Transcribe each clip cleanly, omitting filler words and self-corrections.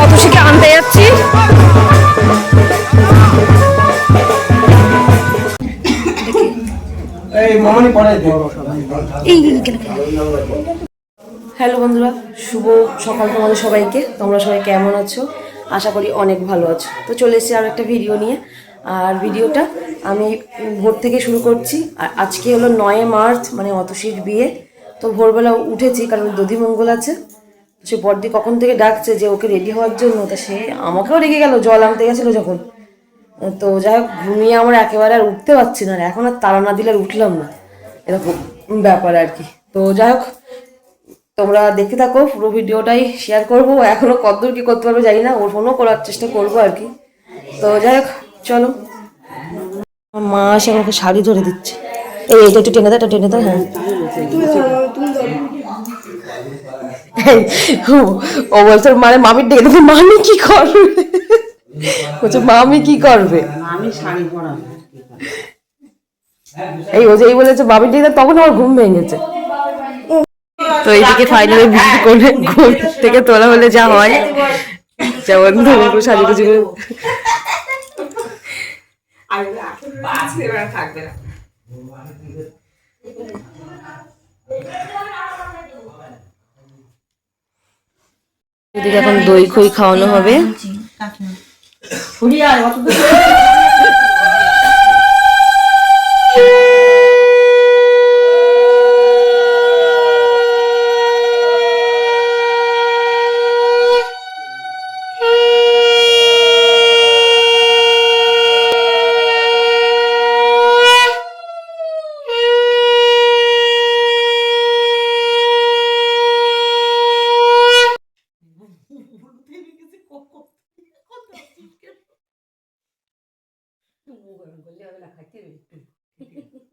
অতসীকে আনতে যাচ্ছি। হ্যালো বন্ধুরা, শুভ সকাল তোমাদের সবাইকে। তোমরা সবাই কেমন আছো? আশা করি অনেক ভালো আছো। তো চলে এসেছি আর একটা ভিডিও নিয়ে। আর ভিডিওটা আমি ভোর থেকে শুরু করছি। আর আজকে হলো 9 মার্চ, মানে অতসীর বিয়ে। তো ভোরবেলা উঠেছি, কারণ দধিমঙ্গল আছে। সে বড়দি কখন থেকে ডাকছে যে ওকে রেডি হওয়ার জন্য। তা সে আমাকেও রেখে গেল জল আনতে গেছিলো যখন। তো যাই হোক, ঘুমিয়ে আমরা একেবারে আর উঠতে পারছি না। এখন আর তাড়া না দিলে আর উঠলাম না, এরকম ব্যাপার আর কি। তো যাই হোক, তোমরা দেখতে থাকো, পুরো ভিডিওটাই শেয়ার করবো। এখনো কতদূর কি করতে পারবো জানি না, ওর ফোনও করার চেষ্টা করবো আর কি। তো যাই হোক, চলো। মা এসে আমাকে শাড়ি ধরে দিচ্ছে। এইটা একটু টেনে দাও, এটা টেনে দাও। হ্যাঁ, ও বলছে মানে মামির ডেকে দেবে। মামি কি করবে? বলছে মামি কি করবে? আমি শাড়ি পরাবো। এই ও যেই বলেছে মামির ডেকে, তখন আমার ঘুম ভেঙেছে। তো এইদিকে ফাইনালি ভিডিও করে ঘুম থেকে তোলা হলে যা হয়, যেমন ধরুন সাজুগুজু থাকবে না। এদিকে এখন দই খই খাওয়ানো হবে।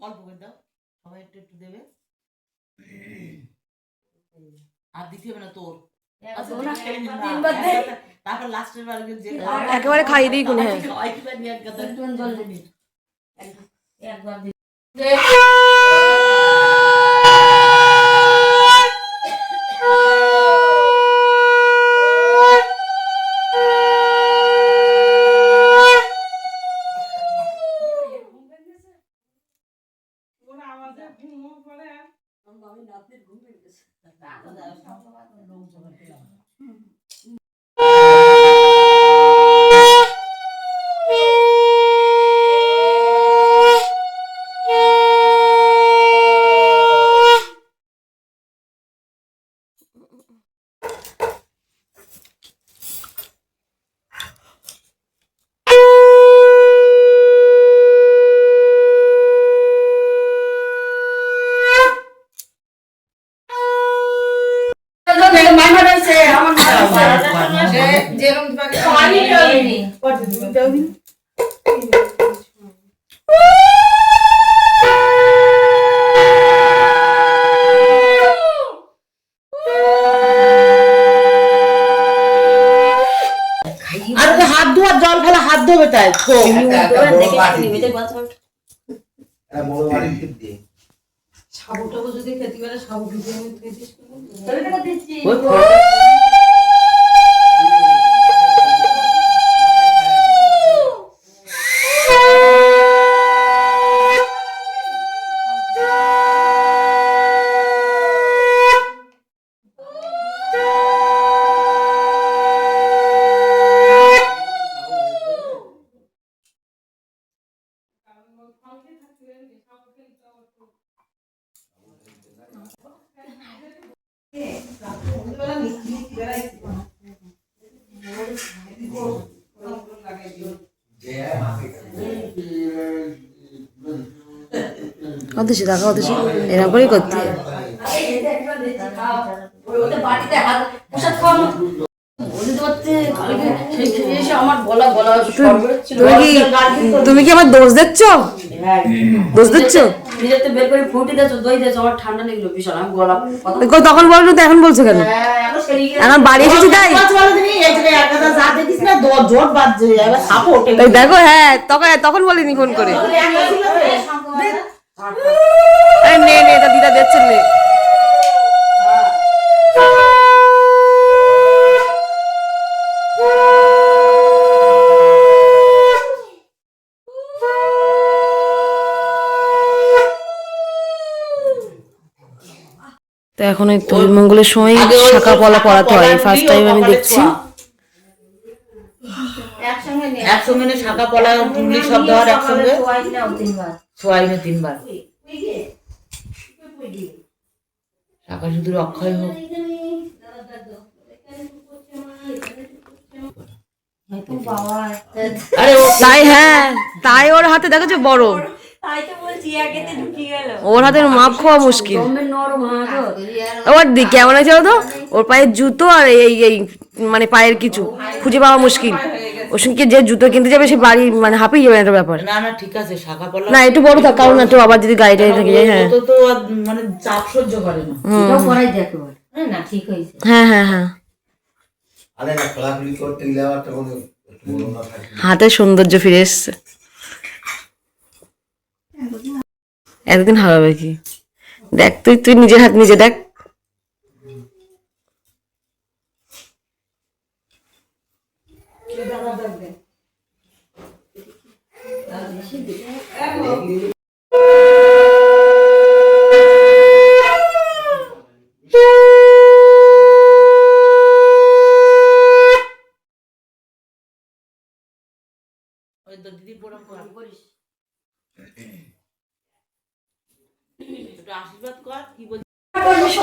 অল্প করে দাও, সবাই একটু একটু দেবে। আর দিতে হবে না তোর, তারপর লাস্টের বার একেবারে খাইয়ে দিই কোনে। একবার হাত ধোয়ার জল ফেলা, হাত ধোবে তাই সাবু টাবু যদি খেতে পারে, সাবু অতসী দেখা, অতসী এরকম করেই করতে। তুমি কি আমার দোষ দিচ্ছ? দোষ দিচ্ছ? তখন বলো তো, এখন বলছো কেন? এখন বাড়ি এসেছি তাই দেখো। হ্যাঁ, তখন বলিনি ফোন করে। নে নে, এটা দিদা দিচ্ছেন নে। এখন এই তৈলমঙ্গলের সময় শাখা পলা পড়াতে হয়, ফার্স্ট টাইম আমি দেখছি। একসঙ্গে শাখা পলা ঢুলি সব দেওয়ার একসঙ্গে সোয়াইনে 3 বার শাখা শুধু অক্ষয় হোক। তাই হ্যাঁ, তাই ওর হাতে দেখেছো বড়, ওর হাতের মাপ খাওয়া মুশকিল। ওর দিক কেমন আছে তো, ওর পায়ের জুতো আর এই এই মানে পায়ের কিছু খুঁজে পাওয়া মুশকিল। ওর সঙ্গে যে জুতো কিনতে যাবে সে বাড়ি মানে হাঁপিয়ে যাবে একটা ব্যাপার। না না ঠিক আছে, শাখা পলা না একটু বড় থাক, কারণ একটু আবার যদি গাড়িটাই থাকে। হ্যাঁ তো মানে চাপ সহ্য করে না। না ঠিক হয়েছে। হ্যাঁ হ্যাঁ হ্যাঁ, হাতের সৌন্দর্য ফিরে এসছে। এতদিন হারাবে কি, দেখ তুই তুই নিজের হাত নিজে দেখ। ওই তো দিদি প্রণাম করিস, একটু আশীর্বাদ কর। কি বল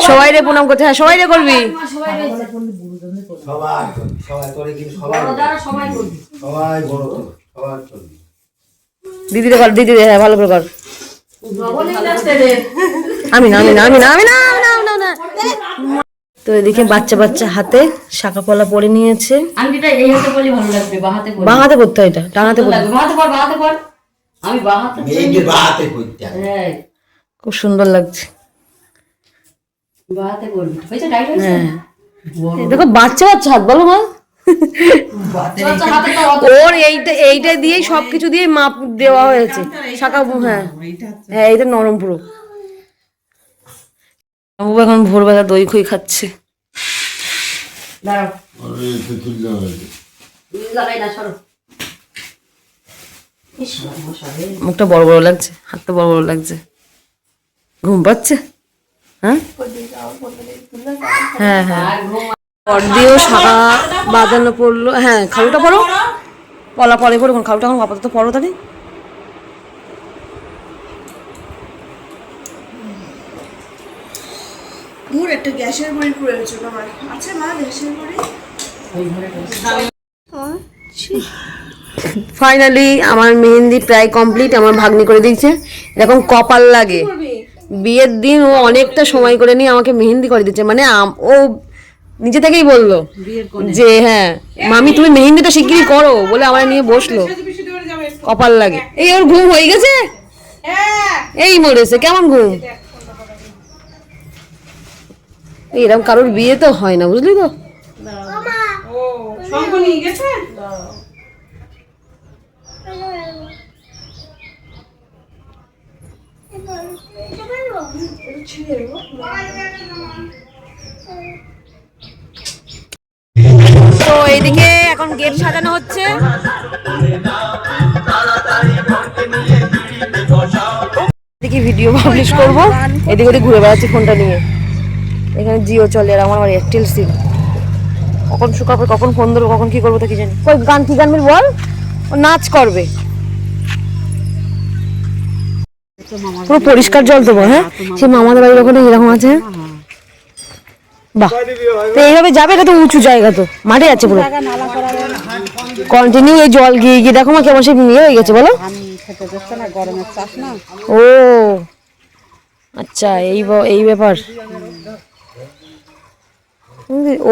সবাই রে প্রণাম করতে, হ্যাঁ সবাই রে করবি। সবাই রয়েছে। সবাই সবাই তোরে কিন্তু সবাই বড়দারা সবাই করবি। সবাই বড় তো সবাই করবি। দিদি রে কর, দিদি রে, হ্যাঁ ভালো করে কর। আমি না আমি না আমি না আমি না না না না। তো এদিকে বাচ্চা বাচ্চা হাতে শাখা পলা পরে নিয়েছে। আংটিটা এই হাতে পরলে ভালো লাগবে, বাঁ হাতে পরলে বাঁ হাতে করতে হয়, এটা ডান হাতে করতে হয়। বাঁ হাতে পর, বাঁ হাতে পর। আমি বাঁ হাতে মেয়েদের বাতে কইতে হ্যাঁ, খুব সুন্দর লাগছে। বাঁ হাতে করবি। হয়েছে টাইট হয়েছে। হ্যাঁ এই দেখো বাচ্চা বাচ্চা হাত, বলো মা। বাচ্চা হাতে তো অত ওর এইটা এইটা দিয়েই সবকিছু দিয়ে মাপ দেওয়া হয়েছে শাখা। হ্যাঁ হ্যাঁ, এইটা নরম পুরো। বাবু এখন ভোরবেলা দই খই খাচ্ছে। দাঁড়াও, লাগাই না, সরো। ইস, মশারে। মুখটা বড় বড় লাগছে, হাতটা বড় বড় লাগছে। ঘুম পাচ্ছে? হ্যাঁ হ্যাঁ হ্যাঁ, আর ঘুম পর দিয়েও শাখা বাঁধানো পড়লো। হ্যাঁ খালুটা পড়ো, পলা পরে পড়ো, খালুটা এখন আপাতত পড়ো তাহলে। মোর একটা গ্যাসের বড়ি প্রয়োজন আমার আছে, মা গ্যাসের বড়ি। ফাইনালি আমার মেহেন্দি প্রায় কমপ্লিট, আমার ভাগ্নি করে দিয়েছে। এরকম কপাল লাগে, বিয়ের দিন ও অনেকটা সময় করে নিয়ে আমাকে মেহেন্দি করে দিচ্ছে। মানে ও নিজে থেকেই বললো যে হ্যাঁ মামি তুমি মেহেন্দিটা শিগগিরই করো বলে আমার নিয়ে বসলো। কপাল লাগে। এই ওর ঘুম হয়ে গেছে, এই মরেছে। কেমন ঘুম? এরকম কারোর বিয়ে তো হয় না, বুঝলি তো। তো এইদিকে এখন গেট সাজানো হচ্ছে। এদিকে ভিডিও পাবলিশ করবো, এদিকে ওদিকে ঘুরে বেড়াচ্ছি ফোনটা নিয়ে। এখানে জিও চলে আর আমার এয়ারটেল সিম। কখন শুকাবে, কখন ফোন ধরবো, কখন কি করবো তো কি জানি। কই গান কি গান বল, ও নাচ করবে। পুরো পরিষ্কার জল দেবো। হ্যাঁ সে মামাদের বাড়ির ওখানে এরকম আছে। বাহ, তো এইভাবে যাবে, এটা তো উঁচু জায়গা, তো মাঠে যাচ্ছে পুরো কন্টিনিউ। এই জল গিয়ে গিয়ে দেখো মা কেমন সে ইয়ে হয়ে গেছে বলো। ও আচ্ছা, এই ব্যাপার।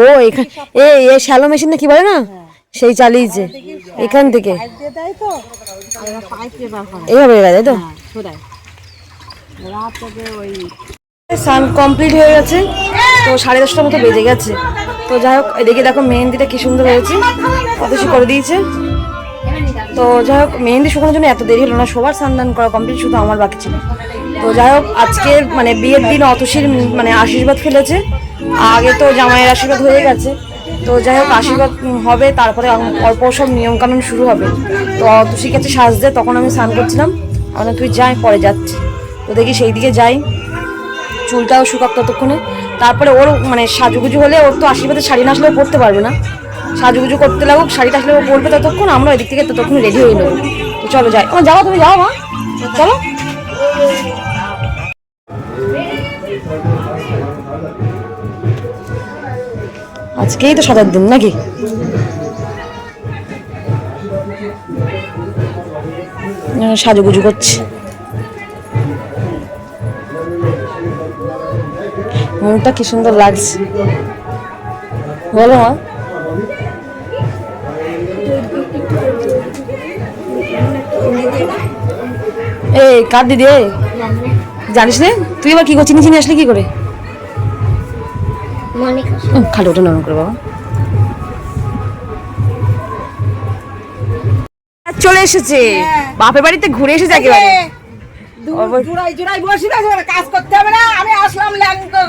ও এখানে এই শ্যালো মেশিন কি বলে না, সেই চালিয়েছে এখান থেকে এইভাবে, তাই তো। স্নান কমপ্লিট হয়ে গেছে, তো 10:30টার মতো বেজে গেছে। তো যাই হোক, এদিকে দেখো মেহেন্দিটা কি সুন্দর হয়েছে, কত সে করে দিয়েছে। তো যাই হোক, মেহেন্দি শুকানোর জন্য এত দেরি হলো না, সবার স্নান করা কমপ্লিট, শুধু আমার বাকি ছিল। তো যাই হোক, আজকের মানে বিয়ের দিন অতসীর মানে আশীর্বাদ ফেলেছে। আগে তো জামাইয়ের আশীর্বাদ হয়ে গেছে, তো যাই হোক আশীর্বাদ হবে, তারপরে অল্প সব নিয়মকানুন শুরু হবে। তো অতসীর কাছে সাজতে, তখন আমি স্নান করছিলাম। আমরা তুই যাই, পরে যাচ্ছি। তো দেখি সেই দিকে যাই, চুলটাও শুকাক ততক্ষণে। তারপরে ওর মানে সাজুগুজু হলে ওর তো আশীর্বাদের শাড়ি না আসলে ও পরতে পারবে না, সাজুগুজু করতে লাগুক, শাড়িটা আসলে ও পরবে ততক্ষণ, আমরা ওই দিক থেকে ততক্ষণ রেডি হয়ে নেবো। তো চলো যাই। আমার যাও, তুমি যাও মা, চলো। আজকেই তো 7 দিন নাকি? সাজুগুজু করছে, মনটা কি সুন্দর লাগছে বলো মা। এই কার দিদি? জানিস রে তুই এবার কি করছিস? চিনি আসলে কি করে? খালি ওটা নরম করে বাবা। চলে এসেছে বাপের বাড়িতে, ঘুরে এসেছে একেবারে। জোড়াই বসি না, কাজ করতে হবে না, আমি আসলাম কাজ করতে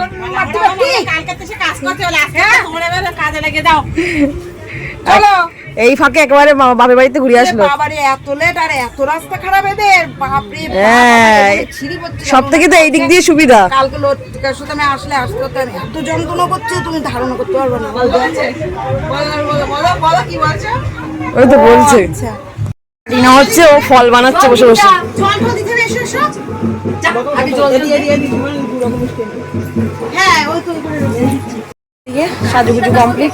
হলে কাজে লেগে যাও। চলো এই ফাঁকে একেবারে বাপের বাড়িতে ঘুরে আসলো। বাবারে এত লেট আর এত রাস্তা খারাপ এদের, বাপরে সব থেকে তো এই দিক দিয়ে সুবিধা। কালকে লোড শুধু আমি আসলে আসতে হতো, এত যন্ত্রণা করছে তুমি ধারণা করতে পারবে না। বলো কি বলছো? ওই তো বলছে টিনা হচ্ছে ও ফল বানাচ্ছে বসে বসে। হ্যাঁ ওই তো সাজুগুজু কমপ্লিট।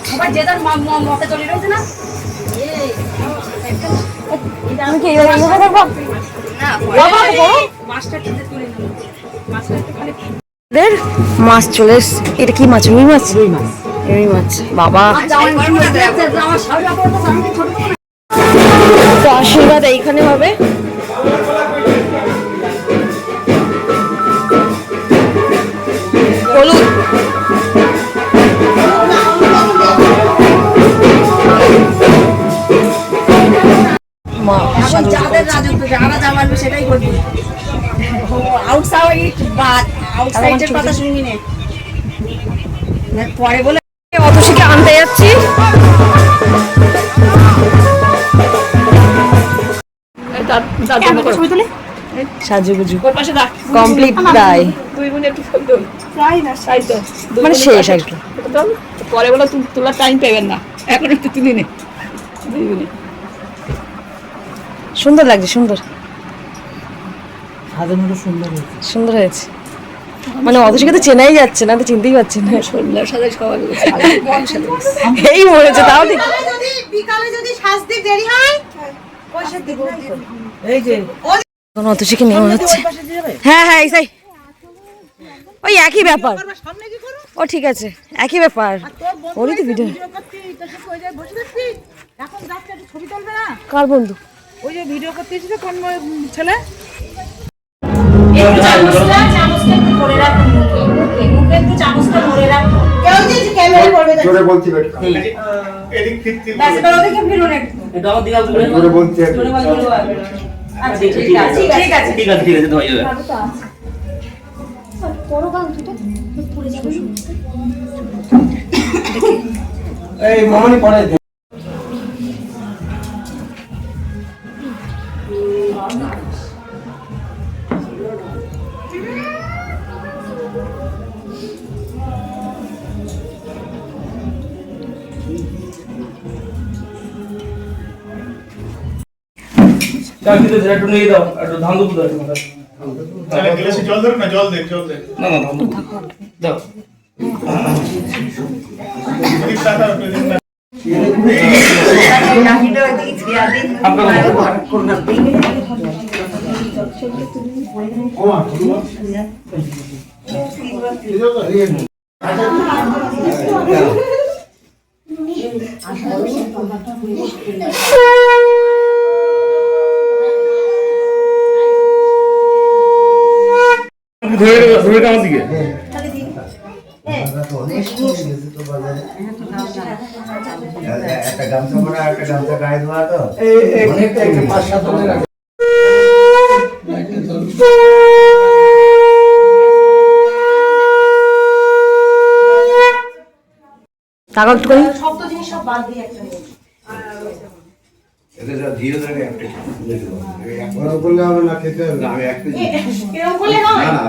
মাছ চলে এসছে। এটা কি মাছ? রুই মাছ? রুই মাছ বাবা। তো আশীর্বাদ এইখানে হবে। হলুদ যাদের রাজত্ব যারা যা মানবে সেটাই করবে। আউটসাইডের কথা শুনবি না পরে বলে। অতসীকে আনতে যাচ্ছি। সাজুগুজু কমপ্লিট প্রায়, মানে শেষ আর কি। পরে বলে তোলার টাইম পাবেন না, এখন একটু তুলি নে। সুন্দর লাগছে, সুন্দর সুন্দর হয়েছে। মানে অতসীকে তো চেনাই যাচ্ছে না, তো চিনতেই পারছি না। এই মরেছে তাও ঠিক। বিকালে যদি সাজতে দেরি হয় এই যে অতসীকে নেওয়া হচ্ছে। হ্যাঁ হ্যাঁ এই ওই একই ব্যাপার। ও ঠিক আছে, একই ব্যাপার। ওরই তো ভিডিও। কার বন্ধু? ওই যে ভিডিও করতে এসেছে কোন ছেলে? জোরে বলছি জোরে বলছি। ঠিক আছে এই মামনি পড়ে একটু নিয়ে দাও, একটু ধান দুধ দাও। জল ধরো না, জল দে না না ধান দাও। ধরে আমার দিকে একটা গামছা পরা, একটা গামছা গায়ে দেওয়া তো অনেকটা 5-7 দিনের আগে। টাকা একটু করি। শক্ত জিনিস সব বাদ দিয়ে একটা ধীরে ধীরে একবার করলে হবে না, খেতে হবে না। আমি একটা এরকম করলে হয় না না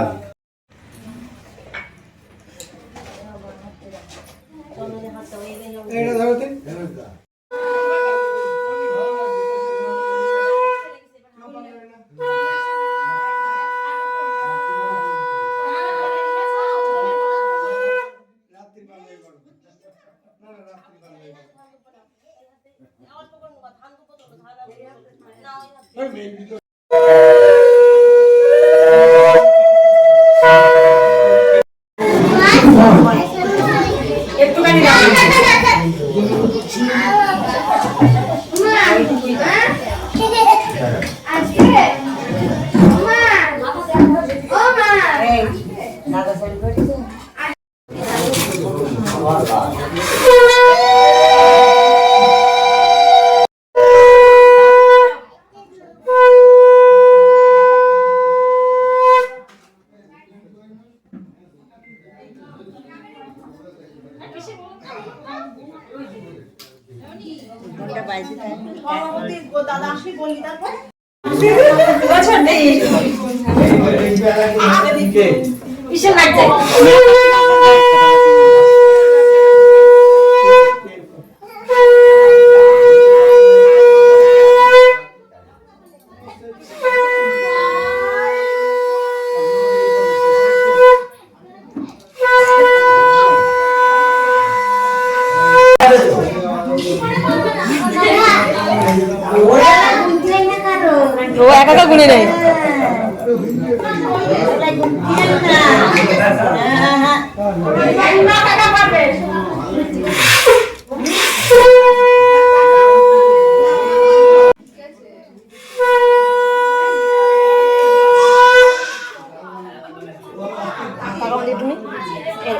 ও একা একা গুনে নেয়।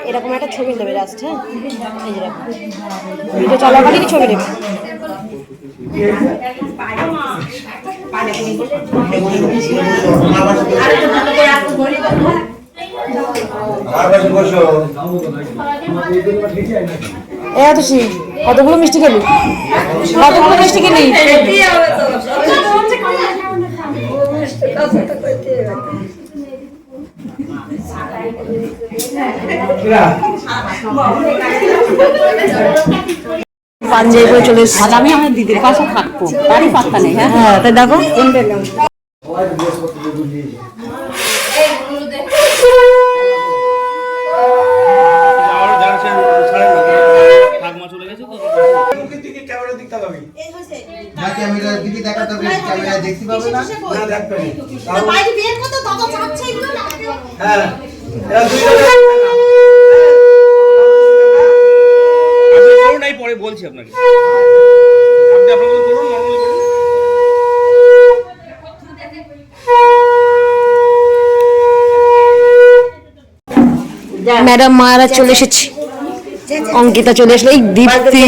এরকম একটা ছবি নেবে লাস্ট, হ্যাঁ এই যে রাখো, ভিডিও চলাকালীন ছবি নেবে। কতগুলো মিষ্টি খেলি, কতগুলো মিষ্টি খেলি? পাঞ্জাবি পরে চলে এসেছি। আমি আমার দিদির পাশে থাকবো, তারই পাত্তা নেই। হ্যাঁ হ্যাঁ তাই দেখো ক্যামেরার দিকে দেখাতে হবে, ক্যামেরা দেখতে পাবে না, না দেখবে না। বাইরে বের করতে দাদা চাচ্ছে এগুলো না। হ্যাঁ এরা দুই নাই পরে বলছি আপনাকে, আপনি আপনার মতো করুন, নরমালি করুন। ম্যাডাম মারা চলে এসেছে, অঙ্কিতা চলে আসলো, এই দীপ্তি,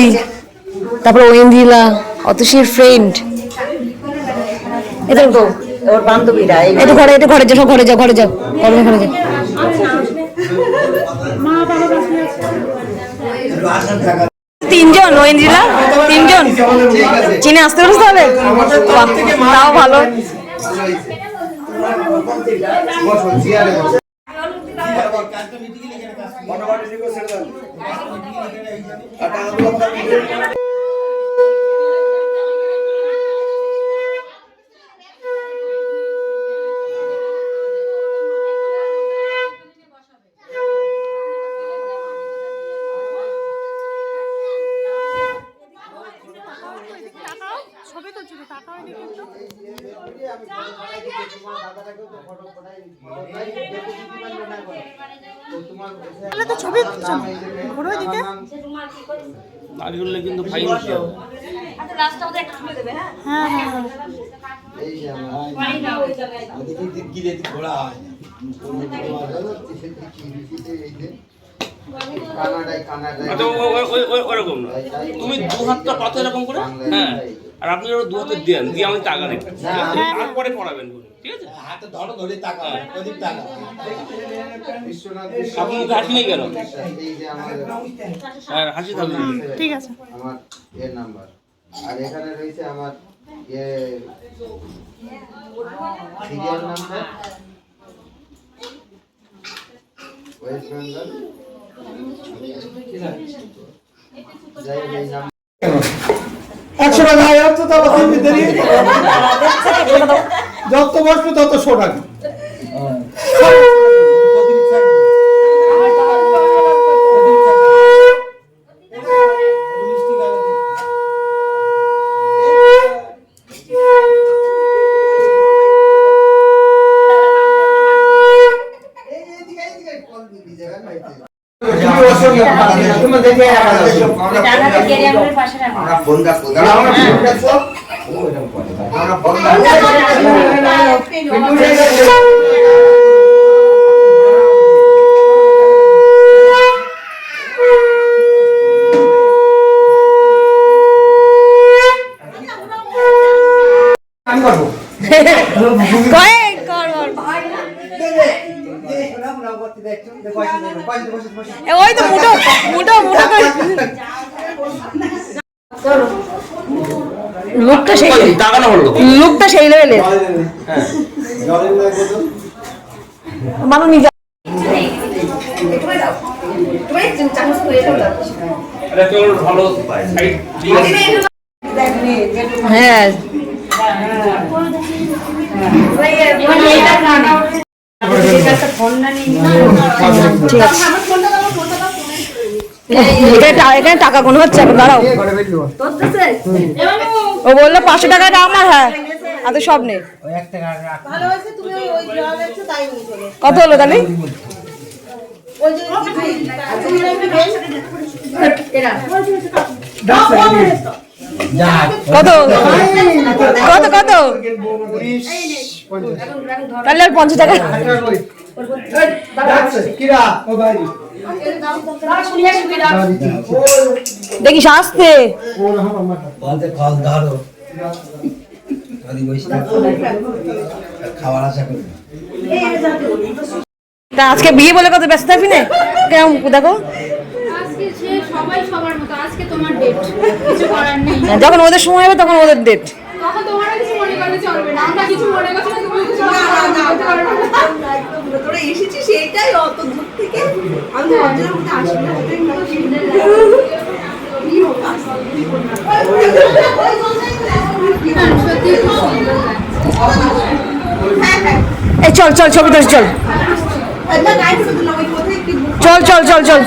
তারপর ঐন্দ্রিলা, অতসীর ফ্রেন্ড, এটা তো ওর বান্ধবীরা। এটা ঘরে, এটা ঘরে যাও, ঘরে যাও, ঘরে যাও, ঘরে ঘরে যাও। তিনজন ঐন্দ্রিলা, তিনজন চিনে আসতে পারছো তাহলে? তাও ভালো। কিন্তু ফাইন হচ্ছে। ওরকম না, তুমি দু হাতটা পাতো এরকম করে, হ্যাঁ, আর আপনি ওরা দু হাতে দেন, দিয়ে আমি টাকা দেখবেন, তারপরে পড়াবেন, ঠিক আছে? হাতে ধরো, ধরে টাকা ওদিক টাকা। আপনি হাসি নেই কেন? হ্যাঁ হাসি থাকবে, ঠিক আছে। আমার এর নাম্বার, আর এখানে রয়েছে আমার সিরিয়াল নাম্বার, ওয়েস্ট বেঙ্গল, যাই এই নাম্বার 100 টাকা আয়াত তো তাও তুমি দেরি যত বসবে তত 100 টাকা। আমরা ফোন রাখবো দাঁড়াও আমরা ফোন রাখবো আমরা ফোন আমি করবো কয়েক কর ওই তো মুঠো মুঠো মুঠো করে লুকটা সেই টাকাটা হলো লুকটা সেই লেভেলের মানুষ নিজে এটা তোর ভালো সাইড ঠিক আছে হ্যাঁ ঠিক আছে এখানে টাকা কোনো হচ্ছে এখন দাঁড়াও ও বললো 500 টাকাটা আমার হ্যাঁ আর তো সব নেই কত হলো তাহলে কত কত কত তাহলে আর 50 টাকা দেখিস আসতে খাবার আশা করি তা আজকে বিয়ে বলে কত ব্যস্ত থাকবি না কেমন দেখো আজকে যে সবাই সবার মতো আজকে তোমার ডেট কিছু করার নেই যখন ওদের সময় হবে তখন ওদের ডেট তখন তোমরা কিছু মনে করলে চলবে না আমরা কিছু মনে করছি না তুমি কিছু মনে করতে পারবে না তোরা এসেছিস সেটাই অত দূর থেকে আমি লজ্জার মধ্যে আসি না ওটাই মনে সুন্দর সত্যি খুব সুন্দর লাগছে এই চল চল ছবি তোর চল না গাইড করতে না ওই কোথায় কি চল চল চল চল